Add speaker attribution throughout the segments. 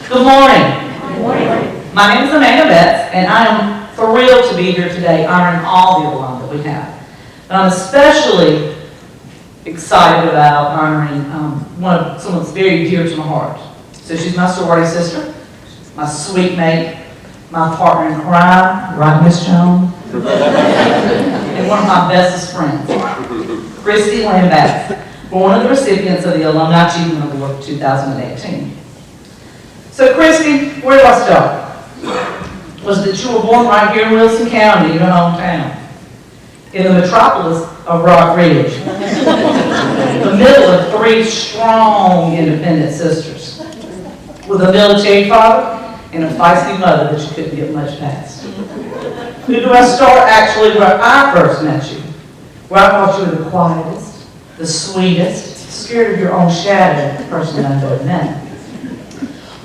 Speaker 1: Good morning. Good morning. My name is Amanda Betts, and I am thrilled to be here today honoring all the alum that we have. But I'm especially excited about honoring someone that's very dear to my heart. So she's my sorority sister, my sweet mate, my partner in crime, right, Miss Jones? And one of my bestest friends, Kristie Lamm, one of the recipients of the Alumni Achievement Award for 2018. So Kristie, where do I start? Was that you were born right here in Wilson County, your hometown, in the metropolis of Rock Ridge, the middle of three strong, independent sisters, with a military father and a feisty mother that you couldn't get much past. Who do I start? Actually, where I first met you, where I thought you were the quietest, the sweetest, scared of your own shadow person I've ever met.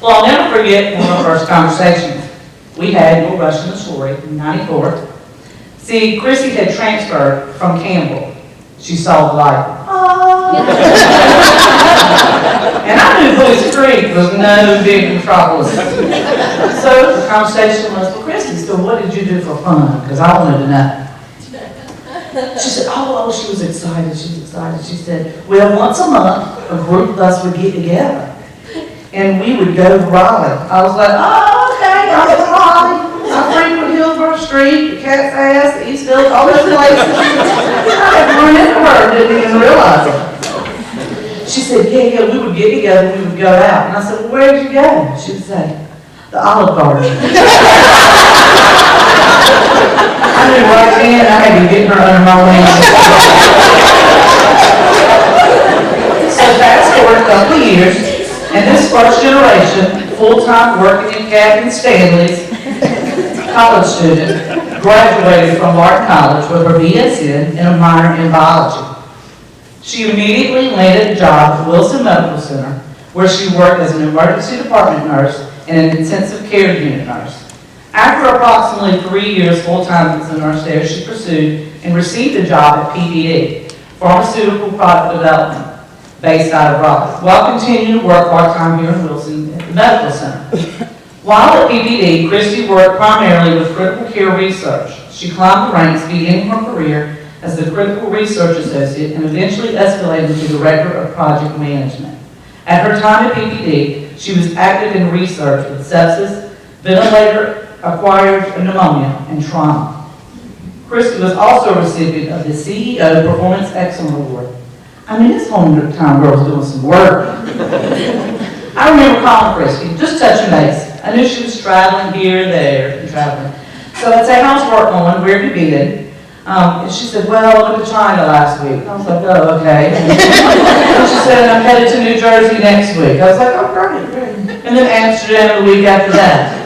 Speaker 1: Well, I'll never forget one of our first conversations we had. We'll rush in the story in '94. See, Kristie had transferred from Campbell. She saw the light. Oh. And I knew Booth Creek was no big metropolis. So the conversation was, well, Kristie, so what did you do for fun? Because I wanted to know. She said, oh, she was excited. She was excited. She said, well, once a month, a group of us would get together, and we would go to Raleigh. I was like, oh, okay, I'm in Raleigh. I frequent Hillsborough Street, the Cat's Ass, the East Village, all those places. I had run into her, didn't even realize it. She said, yeah, we would get together, we would go out. And I said, well, where did you go? She would say, the Olive Garden. I knew right then I had to get her under my wing. So fast forward a couple of years, and this first generation, full-time working in Captain Stanley's, college student, graduated from Barton College with her BSN and a minor in biology. She immediately landed a job at Wilson Medical Center, where she worked as an emergency department nurse and an intensive care unit nurse. After approximately 3 years full-time as a nurse there, she pursued and received a job at PPD, Pharmaceutical Product Development, based out of Raleigh, while continuing to work part-time here in Wilson at the Medical Center. While at PPD, Kristie worked primarily with critical care research. She climbed the ranks, beginning her career as the critical research associate and eventually escalated to director of project management. At her time at PPD, she was active in research with sepsis, ventilator-acquired pneumonia, and trauma. Kristie was also a recipient of the CEO Performance Excellence Award. I mean, this hometown girl's doing some work. I remember calling Kristie, just touching base. I knew she was traveling here, there, and traveling. So I'd say, how's work going? Where have you been? And she said, well, I went to China last week. I was like, oh, okay. And she said, I'm headed to New Jersey next week. I was like, oh, great, great. And then Amsterdam the week after that.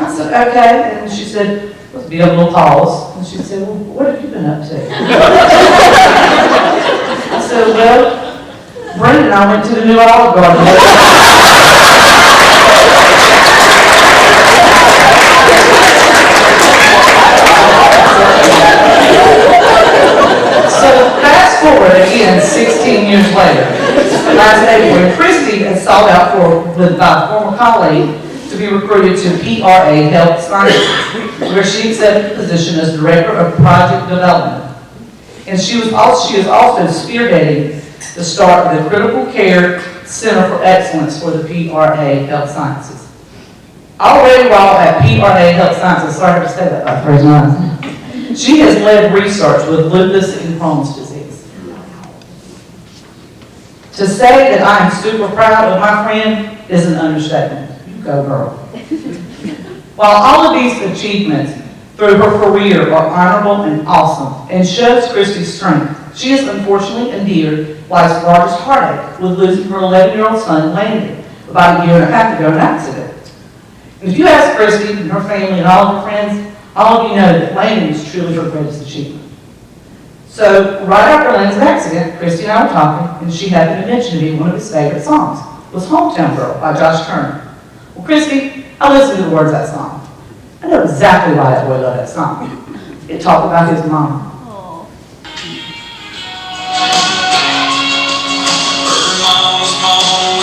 Speaker 1: I said, okay. And she said, let's be a little pause. And she said, well, what have you been up to? I said, well, Brenda and I went to the new Olive Garden. Forward again 16 years later. Last April, Kristie had sought out by a former colleague to be recruited to PRA Health Sciences, where she accepted the position as Director of Project Development. And she is also spearheading the start of the Critical Care Center for Excellence for the PRA Health Sciences. Already while at PRA Health Sciences, sorry to say that by phrase nine, she has led research with lupus and Crohn's disease. To say that I am super proud of my friend is an understatement. You go, girl. While all of these achievements through her career are honorable and awesome and shows Kristie's strength, she has unfortunately endured life's largest heartache with losing her 11-year-old son, Landon, about a year and a half ago in an accident. And if you ask Kristie and her family and all of her friends, all of you know that Landon is truly her greatest achievement. So, right after Landon's accident, Kristie and I were talking, and she happened to mention to me one of his favorite songs was Hometown Girl by Josh Turner. Well, Kristie, I listened to the words of that song. I know exactly why that boy loved that song. It talked about his mom.
Speaker 2: Her mom was home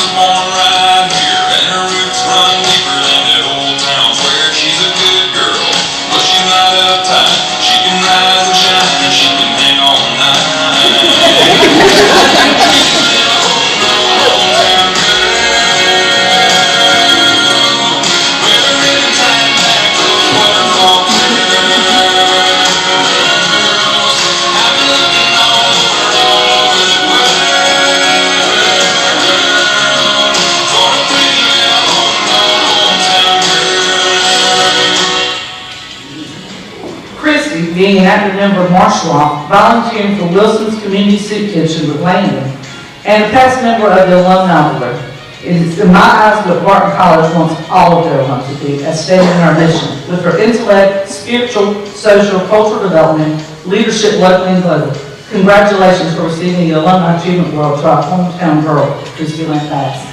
Speaker 1: Kristie, being an active member of Marshall Law, volunteering for Wilson's Community Soup Kitchen with Lamm, and a past member of the Alumni Board. It is in my eyes what Barton College wants all of their alum to be, as stated in our mission, with her intellect, spiritual, social, cultural development, leadership locally and globally. Congratulations for receiving the Alumni Achievement Award to our hometown girl, Kristie Lamm.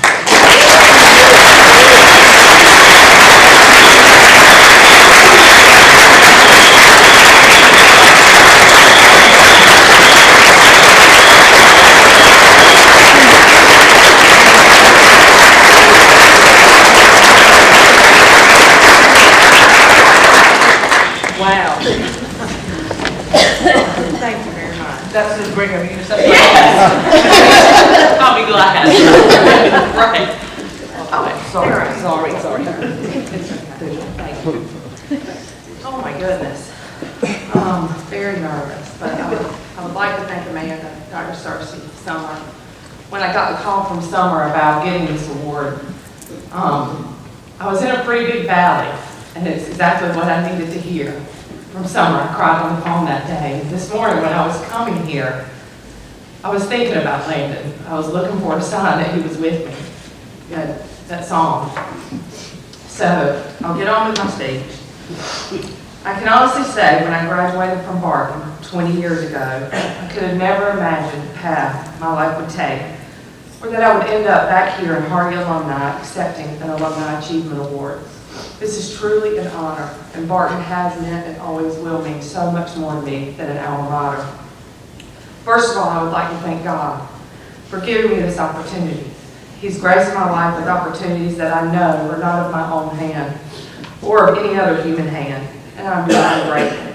Speaker 2: Wow. Thank you very much.
Speaker 1: That's just bring up you to say.
Speaker 2: Yes. I'll be glad. Right.
Speaker 1: Oh, sorry.
Speaker 2: Thank you. Oh my goodness. Very nervous, but I would like to thank Amanda, Dr. Cersei, Summer. When I got the call from Summer about getting this award, I was in a pretty big valley, and it's exactly what I needed to hear from Summer. I cried on the phone that day. This morning when I was coming here, I was thinking about Landon. I was looking for a sign that he was with me. That song. So I'll get on with my speech. I can honestly say when I graduated from Barton 20 years ago, I could have never imagined the path my life would take, or that I would end up back here in Hardy Alumni accepting an Alumni Achievement Award. This is truly an honor, and Barton has meant and always will mean so much more to me than an alma mater. First of all, I would like to thank God for giving me this opportunity. He's graced my life with opportunities that I know are not of my own hand or of any other human hand, and I'm very grateful.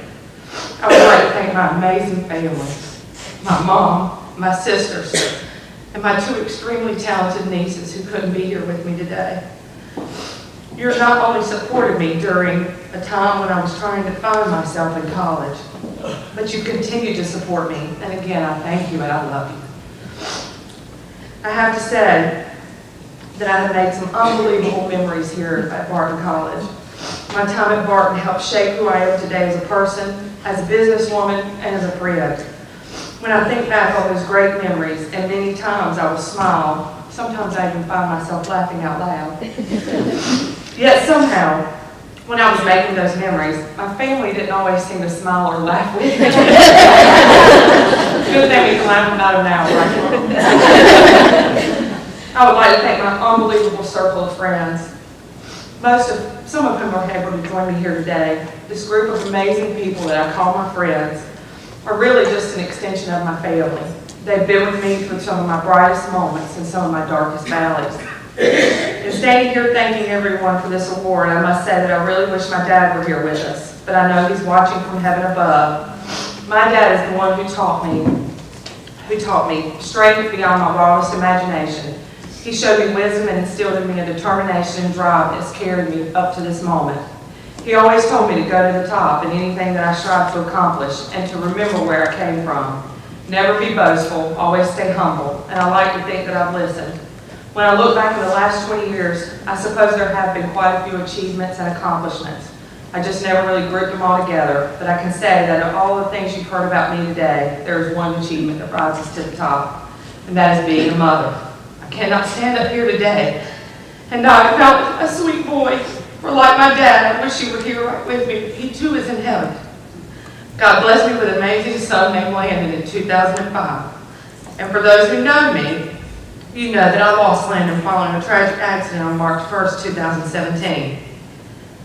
Speaker 2: I would like to thank my amazing family, my mom, my sisters, and my two extremely talented nieces who couldn't be here with me today. You've not only supported me during a time when I was trying to find myself in college, but you continue to support me, and again, I thank you and I love you. I have to say that I have made some unbelievable memories here at Barton College. My time at Barton helped shape who I am today as a person, as a businesswoman, and as a friend. When I think back on those great memories, and many times I will smile, sometimes I even find myself laughing out loud. Yet somehow, when I was making those memories, my family didn't always seem to smile or laugh with me. Good thing we can laugh about them now, right? I would like to thank my unbelievable circle of friends. Some of whom are able to join me here today. This group of amazing people that I call my friends are really just an extension of my family. They've been with me through some of my brightest moments and some of my darkest valleys. In standing here thanking everyone for this award, I must say that I really wish my dad were here with us, but I know he's watching from heaven above. My dad is the one who taught me strength beyond my wildest imagination. He showed me wisdom and instilled in me a determination and drive that has carried me up to this moment. He always told me to go to the top in anything that I strive to accomplish and to remember where I came from. Never be boastful, always stay humble, and I like to think that I've listened. When I look back at the last 20 years, I suppose there have been quite a few achievements and accomplishments. I just never really grouped them all together, but I can say that of all the things you've heard about me today, there is one achievement that rises to the top, and that is being a mother. I cannot stand up here today and not acknowledge a sweet boy, for like my dad, I wish he were here right with me, but he too is in heaven. God blessed me with an amazing son named Landon in 2005. And for those who know me, you know that I lost Landon following a tragic accident on March 1st, 2017.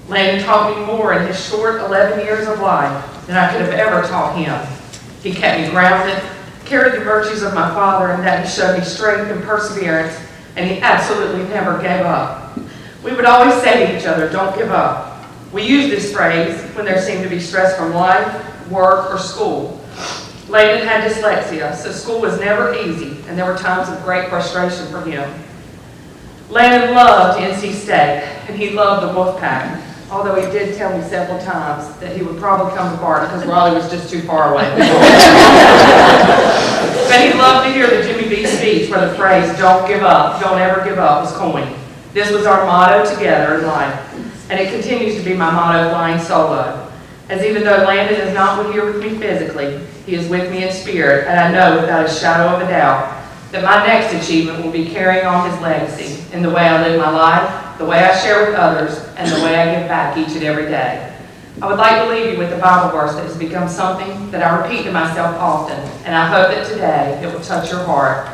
Speaker 2: Landon taught me more in his short 11 years of life than I could have ever taught him. He kept me grounded, carried the virtues of my father, and that he showed me strength and perseverance, and he absolutely never gave up. We would always say to each other, "Don't give up." We use this phrase when there seemed to be stress from life, work, or school. Landon had dyslexia, so school was never easy, and there were times of great frustration for him. Landon loved NC State, and he loved the Wolfpack, although he did tell me several times that he would probably come to Barton because Raleigh was just too far away. But he loved to hear the Jimmy B speech where the phrase, "Don't give up, don't ever give up," was coined. This was our motto together in life, and it continues to be my motto flying solo. As even though Landon is not here with me physically, he is with me in spirit, and I know without a shadow of a doubt that my next achievement will be carrying on his legacy in the way I live my life, the way I share with others, and the way I give back each and every day. I would like to leave you with a Bible verse that has become something that I repeat to myself often, and I hope that today it will touch your heart,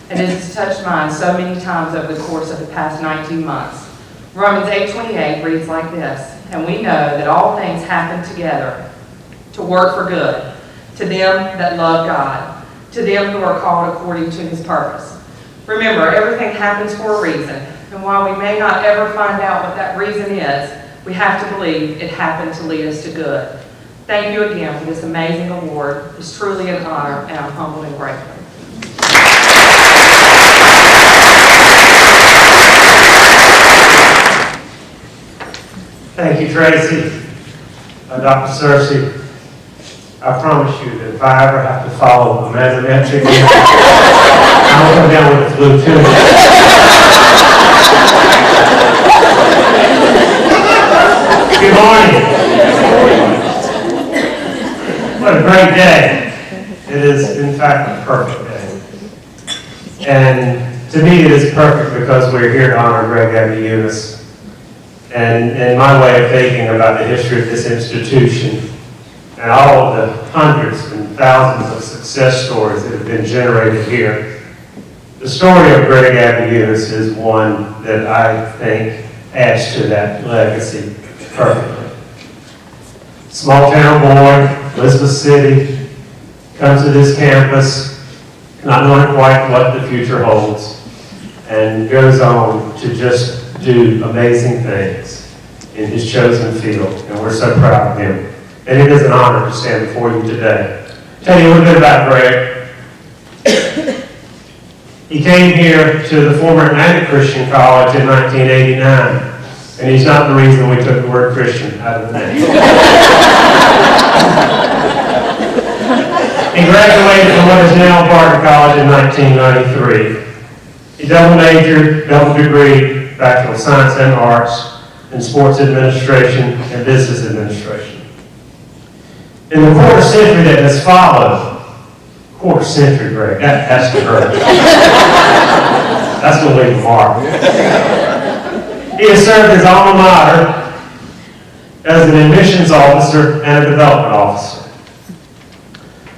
Speaker 2: and it has touched mine so many times over the course of the past 19 months. Romans 8:28 reads like this, "And we know that all things happen together to work for good, to them that love God, to them who are called according to his purpose." Remember, everything happens for a reason, and while we may not ever find out what that reason is, we have to believe it happened to lead us to good. Thank you again for this amazing award. It's truly an honor, and I'm humbled and grateful.
Speaker 3: Thank you, Tracy. Dr. Cersei, I promise you that if I ever have to follow a metric, I'll come down with the flu too. Good morning. What a great day. It is, in fact, a perfect day. And to me, it is perfect because we're here to honor Greg Abeyounis. And my way of thinking about the history of this institution and all of the hundreds and thousands of success stories that have been generated here, the story of Greg Abeyounis is one that I think adds to that legacy perfectly. Small town boy, Elizabeth City, comes to this campus, not knowing quite what the future holds, and goes on to just do amazing things in his chosen field, and we're so proud of him. And it is an honor to stand before you today. Tell you a little bit about Greg. He came here to the former Atlantic Christian College in 1989, and he's not the reason we took the word Christian out of the name. He graduated from what is now Barton College in 1993. He double majored, double degree, Bachelor of Science and Arts in Sports Administration and Business Administration. In the quarter century that has followed, quarter century, Greg, that has to hurt. That's going to leave a mark. He has served his alma mater as an admissions officer and a development officer.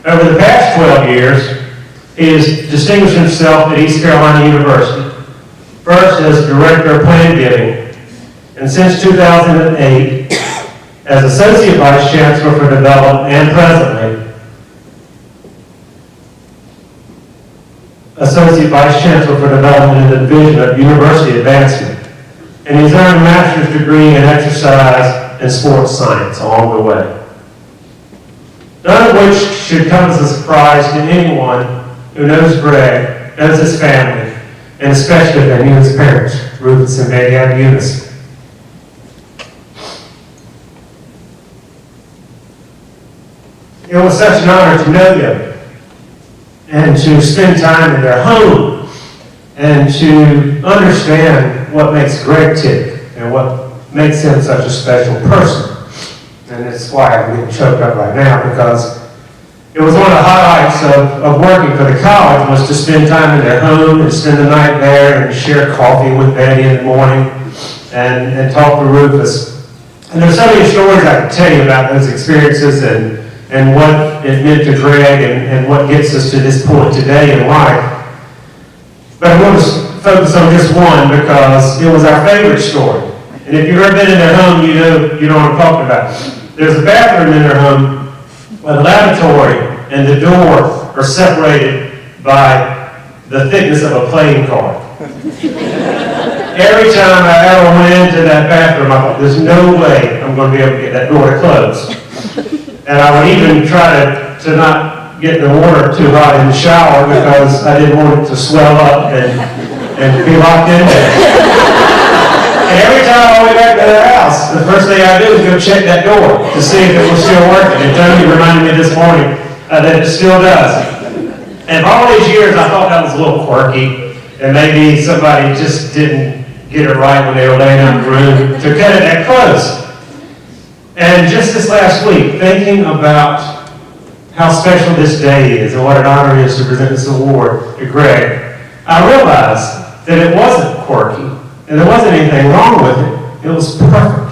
Speaker 3: Over the past 12 years, he has distinguished himself at East Carolina University, first as Director of Plan Giving, and since 2008, as Associate Vice Chancellor for Development, and presently, Associate Vice Chancellor for Development in the Division of University Advancement. And he's earned a master's degree in exercise and sports science along the way. None of which should come as a surprise to anyone who knows Greg, knows his family, and especially their newest parents, Rufus and Betty Abeyounis. It was such an honor to know them and to spend time in their home and to understand what makes Greg tick and what makes him such a special person. And that's why I'm getting choked up right now, because it was one of the highlights of working for the college was to spend time in their home and spend the night there and share coffee with Betty in the morning and talk to Rufus. And there's so many stories I could tell you about those experiences and what it meant to Greg and what gets us to this point today in life. But I want to focus on just one because it was our favorite story. And if you've ever been in their home, you know what I'm talking about. There's a bathroom in their home, a lavatory, and the door are separated by the thickness of a playing card. Every time I ever went into that bathroom, I thought, there's no way I'm going to be able to get that door to close. And I would even try to not getting the water too hot in the shower because I didn't want it to swell up and be locked in there. And every time I went back to their house, the first thing I do is go check that door to see if it was still working. And Tony reminded me this morning that it still does. And for all these years, I thought that was a little quirky, and maybe somebody just didn't get it right when they were laying out in the room to cut it that close. And just this last week, thinking about how special this day is and what an honor it is to present this award to Greg, I realized that it wasn't quirky, and there wasn't anything wrong with it. It was perfect.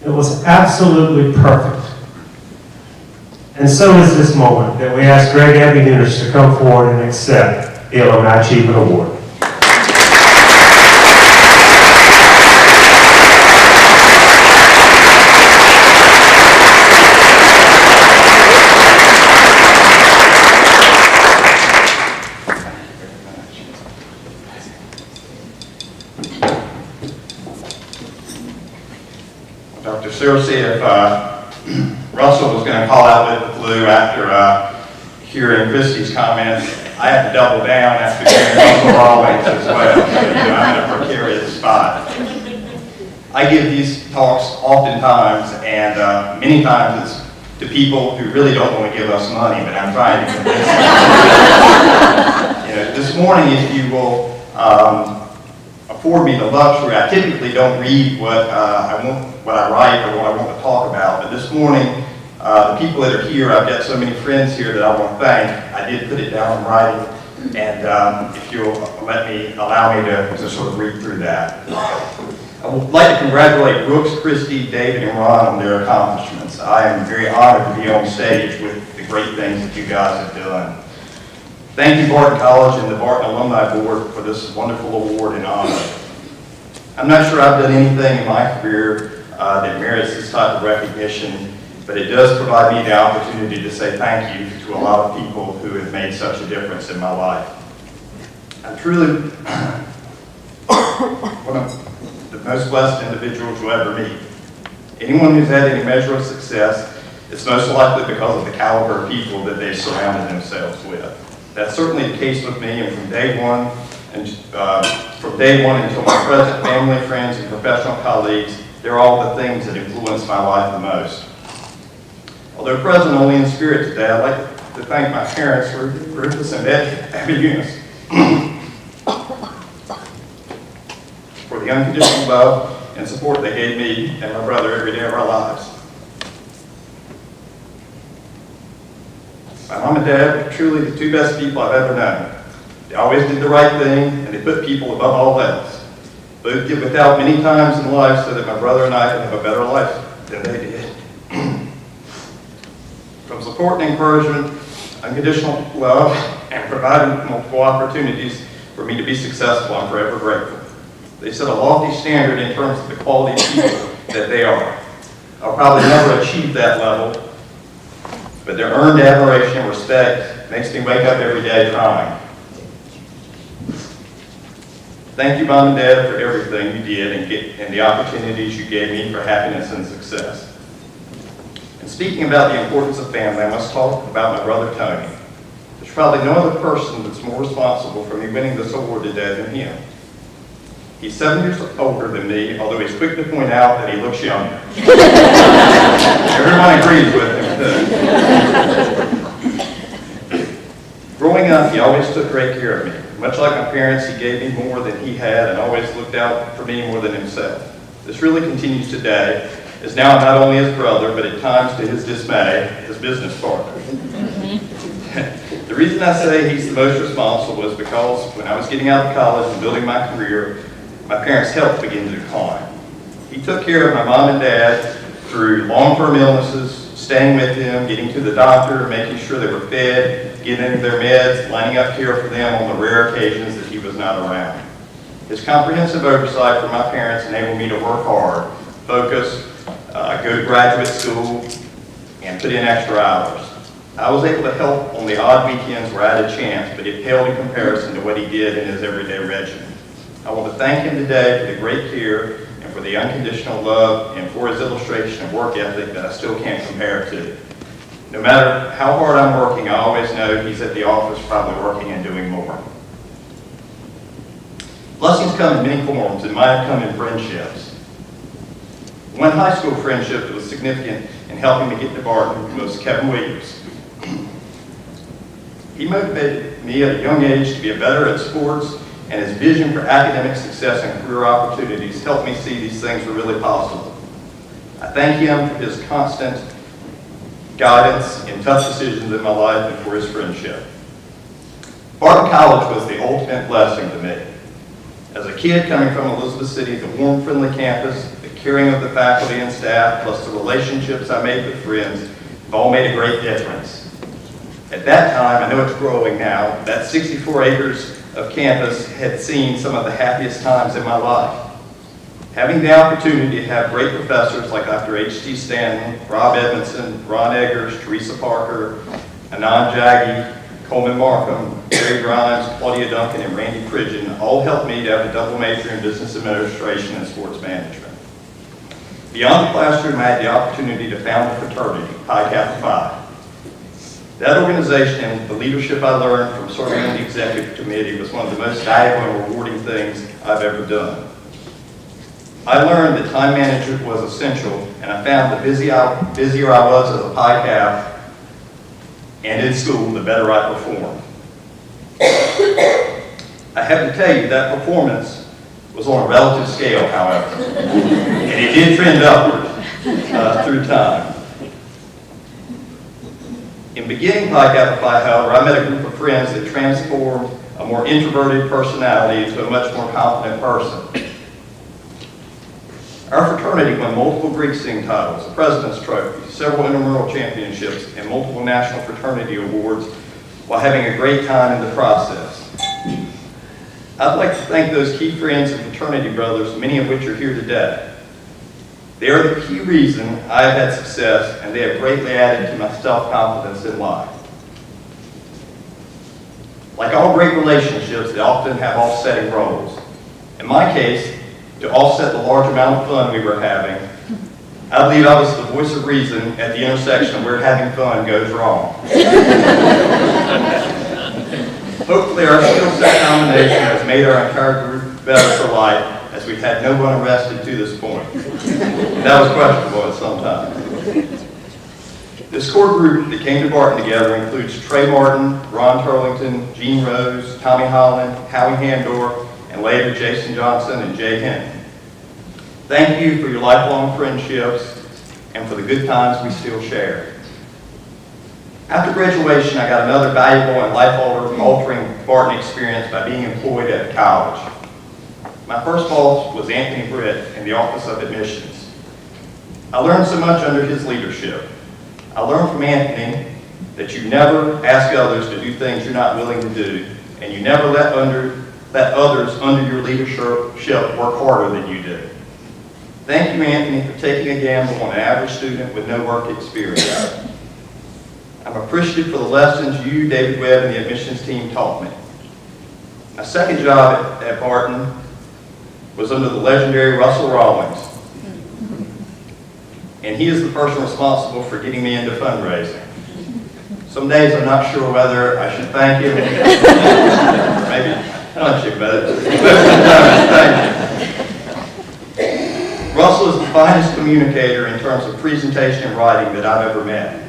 Speaker 3: It was absolutely perfect. And so is this moment that we ask Greg Abeyounis to come forward and accept the Alumni Achievement Award.
Speaker 4: Dr. Searcy, if Russell was going to call out with the flu after hearing Kristie's comments, I have to double down after hearing Russell always as well. So, I'm in a precarious spot. I give these talks oftentimes, and many times it's to people who really don't want to give us money, but I'm trying to convince them. This morning, if you will afford me the luxury, I typically don't read what I write or what I want to talk about, but this morning, the people that are here, I've got so many friends here that I want to thank. I did put it down in writing, and if you'll allow me to sort of read through that. I would like to congratulate Brooks, Kristie, David, and Ron on their accomplishments. I am very honored to be on stage with the great things that you guys have done. Thank you, Barton College and the Barton Alumni Board for this wonderful award and honor. I'm not sure I've done anything in my career that merits this type of recognition, but it does provide me the opportunity to say thank you to a lot of people who have made such a difference in my life. I'm truly one of the most blessed individuals you'll ever meet. Anyone who's had any measure of success, it's most likely because of the caliber of people that they've surrounded themselves with. That's certainly the case with me, and from day one until my present family, friends, and professional colleagues, they're all the things that influence my life the most. Although present only in spirit today, I'd like to thank my parents, Rufus and Abeyounis, for the unconditional love and support they gave me and my brother every day of our lives. My mom and dad were truly the two best people I've ever known. They always did the right thing, and they put people above all else. Both did without many times in life so that my brother and I could have a better life than they did. From support and encouragement, unconditional love, and providing multiple opportunities for me to be successful, I'm forever grateful. They set a lofty standard in terms of the quality of people that they are. I'll probably never achieve that level, but their earned admiration and respect makes me wake up every day trying. Thank you, Mom and Dad, for everything you did and the opportunities you gave me for happiness and success. And speaking about the importance of family, I must talk about my brother Tony. There's probably no other person that's more responsible for me winning this award today than him. He's 7 years older than me, although he's quick to point out that he looks younger. Everyone agrees with him, too. Growing up, he always took great care of me. Much like my parents, he gave me more than he had and always looked out for me more than himself. This really continues today, as now not only his brother, but at times to his dismay, his business partner. The reason I say he's the most responsible is because when I was getting out of college and building my career, my parents' health began to decline. He took care of my mom and dad through long-term illnesses, staying with them, getting to the doctor, making sure they were fed, getting their meds, lining up care for them on the rare occasions that he was not around. His comprehensive oversight for my parents enabled me to work hard, focus, go to graduate school, and put in extra hours. I was able to help on the odd weekends where I had a chance, but it paled in comparison to what he did in his everyday regimen. I want to thank him today for the great care and for the unconditional love and for his illustration of work ethic that I still can't compare to. No matter how hard I'm working, I always know he's at the office probably working and doing more. Blessings come in many forms, and mine come in friendships. One high school friendship that was significant in helping me get to Barton was Kevin Williams. He motivated me at a young age to be better at sports, and his vision for academic success and career opportunities helped me see these things were really possible. I thank him for his constant guidance in tough decisions in my life and for his friendship. Barton College was the ultimate blessing to me. As a kid coming from Elizabeth City, the warm, friendly campus, the caring of the faculty and staff, plus the relationships I made with friends, have all made a great difference. At that time, I know it's growing now, that 64 acres of campus had seen some of the happiest times in my life. Having the opportunity to have great professors like Dr. H.T. Stanton, Rob Edmondson, Ron Eggers, Teresa Parker, Anand Jaggi, Coleman Markham, Gary Grimes, Claudia Duncan, and Randy Pridgeon all helped me to have a double major in business administration and sports management. Beyond the classroom, I had the opportunity to found a fraternity, Pi Kappa Phi. That organization and the leadership I learned from serving on the executive committee was one of the most valuable and rewarding things I've ever done. I learned that time management was essential, and I found the busier I was as a Pi Kappa and in school, the better I performed. I have to tell you that performance was on a relative scale, however, and it did trend upward through time. In beginning Pi Kappa Phi, however, I met a group of friends that transformed a more introverted personality into a much more confident person. Our fraternity won multiple Greek sing titles, a President's Trophy, several intramural championships, and multiple national fraternity awards while having a great time in the process. I'd like to thank those key friends and fraternity brothers, many of which are here today. They are the key reason I have had success, and they have greatly added to my self-confidence in life. Like all great relationships, they often have offsetting roles. In my case, to offset the large amount of fun we were having, I believe I was the voice of reason at the intersection where having fun goes wrong. Hopefully our skill set combination has made our entire group better for life, as we've had no one arrested to this point. That was questionable at some time. This core group that came to Barton together includes Trey Martin, Ron Turlington, Gene Rose, Tommy Holland, Howie Handor, and later Jason Johnson and Jay Hinton. Thank you for your lifelong friendships and for the good times we still share. After graduation, I got another valuable and life-altering Barton experience by being employed at the college. My first boss was Anthony Britt in the Office of Admissions. I learned so much under his leadership. I learned from Anthony that you never ask others to do things you're not willing to do, and you never let others under your leadership work harder than you do. Thank you, Anthony, for taking a gamble on an average student with no work experience. I'm appreciative for the lessons you, David Webb, and the admissions team taught me. My second job at Barton was under the legendary Russell Rawlings. And he is the person responsible for getting me into fundraising. Some days I'm not sure whether I should thank him, or maybe I don't should, but thank you. Russell is the finest communicator in terms of presentation and writing that I've ever met.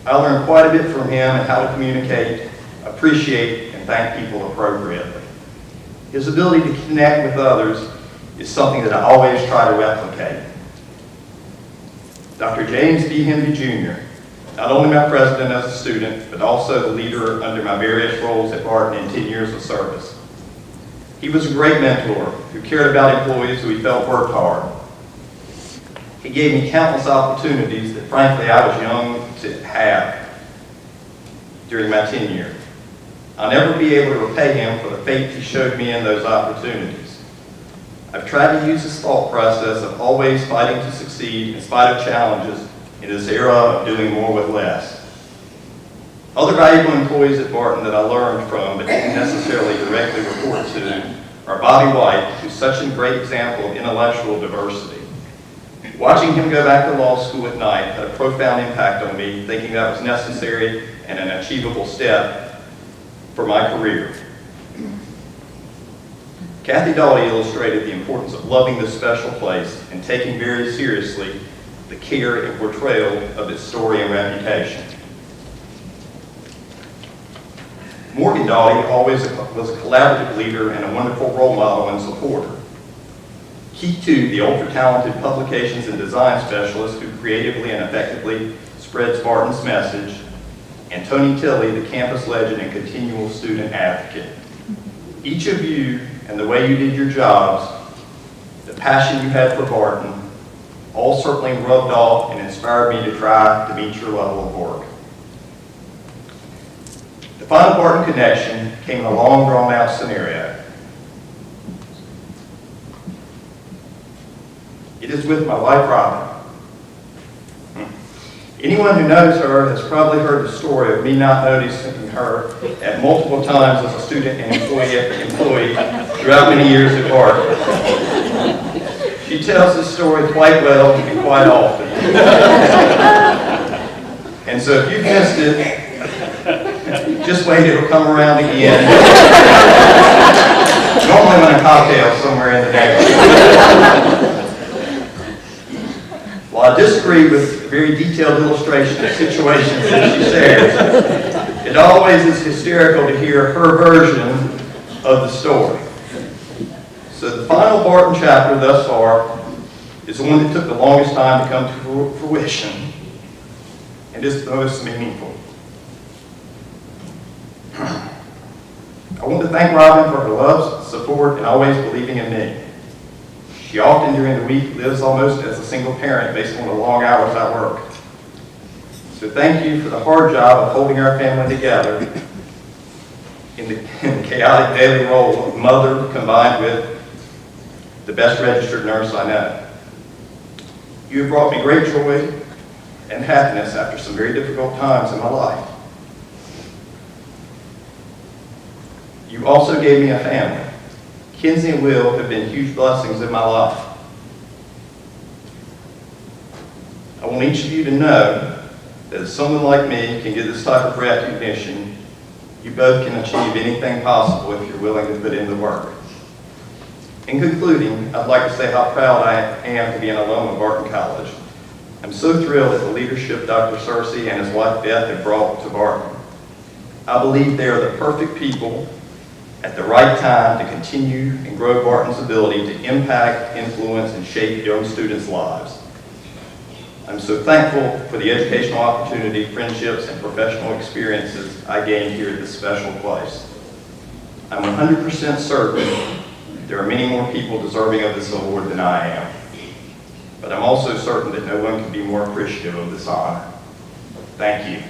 Speaker 4: I learned quite a bit from him and how to communicate, appreciate, and thank people appropriately. His ability to connect with others is something that I always try to replicate. Dr. James D. Henry Jr., not only my president as a student, but also the leader under my various roles at Barton in 10 years of service. He was a great mentor who cared about employees who he felt worked hard. He gave me countless opportunities that frankly I was young to have during my tenure. I'll never be able to repay him for the faith he showed me in those opportunities. I've tried to use this thought process of always fighting to succeed in spite of challenges in this era of doing more with less. Other valuable employees at Barton that I learned from but didn't necessarily directly report to are Bobby White, who's such a great example of intellectual diversity. Watching him go back to law school at night had a profound impact on me, thinking that was necessary and an achievable step for my career. Kathy Doughty illustrated the importance of loving this special place and taking very seriously the care and portrayal of its story and reputation. Morgan Doughty always was a collaborative leader and a wonderful role model and supporter. He too, the ultra-talented publications and design specialist who creatively and effectively spreads Barton's message, and Tony Tilley, the campus legend and continual student advocate. Each of you and the way you did your jobs, the passion you had for Barton, all certainly rubbed off and inspired me to try to meet your level of work. The final Barton connection came in a long, drawn-out scenario. It is with my wife, Robin. Anyone who knows her has probably heard the story of me not noticing her at multiple times as a student and employee throughout many years at Barton. She tells this story quite well and quite often. And so if you've missed it, just wait, it'll come around again. Normally when a cocktail somewhere in the neighborhood. While I disagree with a very detailed illustration of situations that she shares, it always is hysterical to hear her version of the story. So the final Barton chapter thus far is the one that took the longest time to come to fruition, and is the most meaningful. I want to thank Robin for her love, support, and always believing in me. She often during the week lives almost as a single parent based on the long hours I work. So thank you for the hard job of holding our family together in the chaotic daily role of mother combined with the best registered nurse I know. You have brought me great joy and happiness after some very difficult times in my life. You also gave me a family. Kinsey and Will have been huge blessings in my life. I want each of you to know that if someone like me can get this type of recognition, you both can achieve anything possible if you're willing to put in the work. In concluding, I'd like to say how proud I am to be an alum of Barton College. I'm so thrilled at the leadership Dr. Searcy and his wife Beth have brought to Barton. I believe they are the perfect people at the right time to continue and grow Barton's ability to impact, influence, and shape young students' lives. I'm so thankful for the educational opportunity, friendships, and professional experiences I gained here at this special place. I'm 100% certain there are many more people deserving of this award than I am. But I'm also certain that no one can be more appreciative of this honor. Thank you.